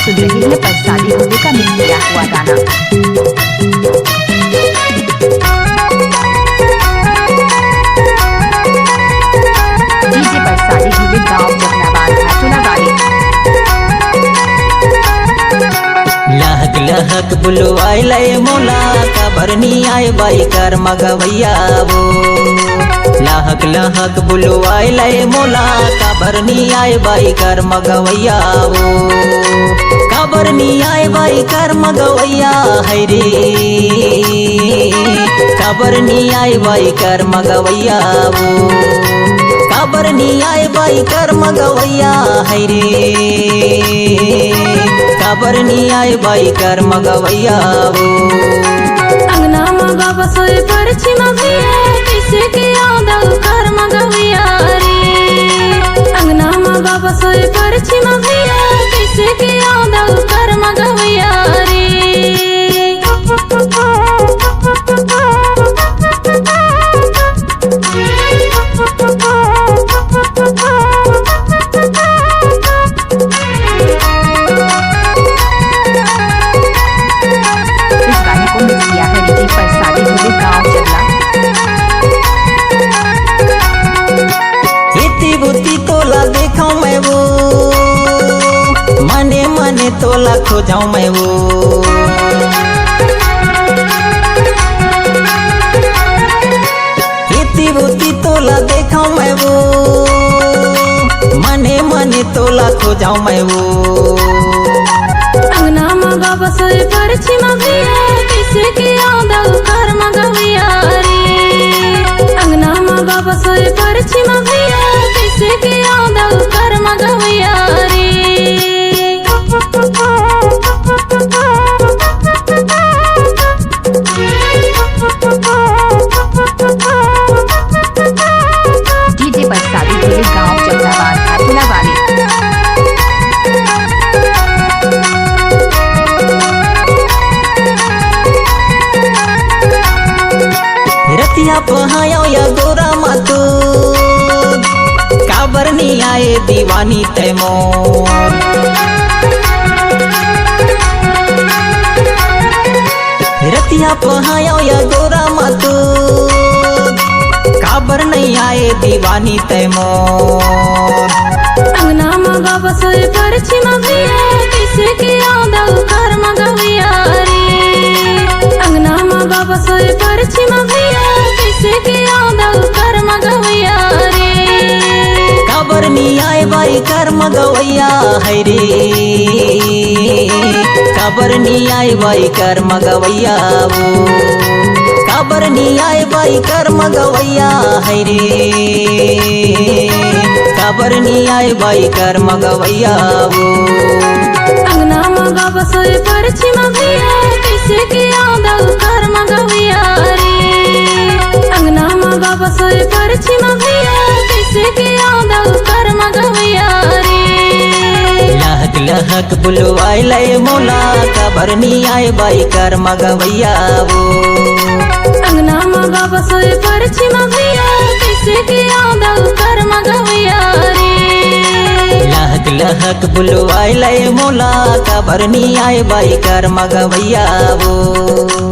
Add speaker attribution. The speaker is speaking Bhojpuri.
Speaker 1: सुन रहे हैं परसादी होली का मिक्स किया हुआ गाना। डीजे परसादी होली गाँव जफनाबाद घाटोला वाली।
Speaker 2: लहक लहक बुलवाई लय मोला कबरनी आए बाई कर मगवैया वो। लहक लहक बुलवाई लय मोला कबरनी आए बाई कर मगवैया वो। कबरनी आए बाई कर मगवैया है रे। कबरनी आए बाई कर मगवैया वो। कबरनी आए बाई कर मगवैया है रे। कबरनी आए बाई कर मगवैया वो।
Speaker 3: अंगना मगा बसोए परछी मभिया किसे के आदल कर मगवैया रे। अंगना मगा बसोए परछी मभिया किसे के आदल कर मगवैया रे।
Speaker 2: मने मने तोला खो जाऊं मैं वो। इतनी बुद्धि तोला देखा मैं वो। मने मने तोला खो जाऊं मैं वो।
Speaker 3: अंगना मगा बसोए परछी मभिया किसे के आदल कर मगवैया रे। अंगना मगा बसोए परछी मभिया किसे के आदल कर मगवैया रे।
Speaker 1: डीजे परसादी होली गाँव जफनाबाद घाटोला वाली।
Speaker 2: रतिया पहायो या गोरा मातू काबरनी आए दीवानी तैमोर। रतिया पहायो या गोरा मातू काबर नहीं आए दीवानी तैमोर।
Speaker 3: अंगना मगा बसोए परछी मभिया किसे के आदल कर मगवैया रे। अंगना मगा बसोए परछी मभिया किसे के आदल कर मगवैया रे।
Speaker 2: कबरनी आए बाई कर मगवैया है रे। कबरनी आए बाई कर मगवैया वो। कबरनी आए बाई कर मगवैया है रे। कबरनी आए बाई कर मगवैया वो।
Speaker 3: अंगना मगा बसोए परछी मभिया किसे के आदल कर मगवैया रे। अंगना मगा बसोए परछी मभिया किसे के आदल कर मगवैया रे।
Speaker 2: लहक लहक बुलवाई लय मोला कबरनी आए बाई कर मगवैया वो।
Speaker 3: अंगना मगा बसोए परछी मभिया किसे के आदल कर मगवैया रे।
Speaker 2: लहक लहक बुलवाई लय मोला कबरनी आए बाई कर मगवैया वो।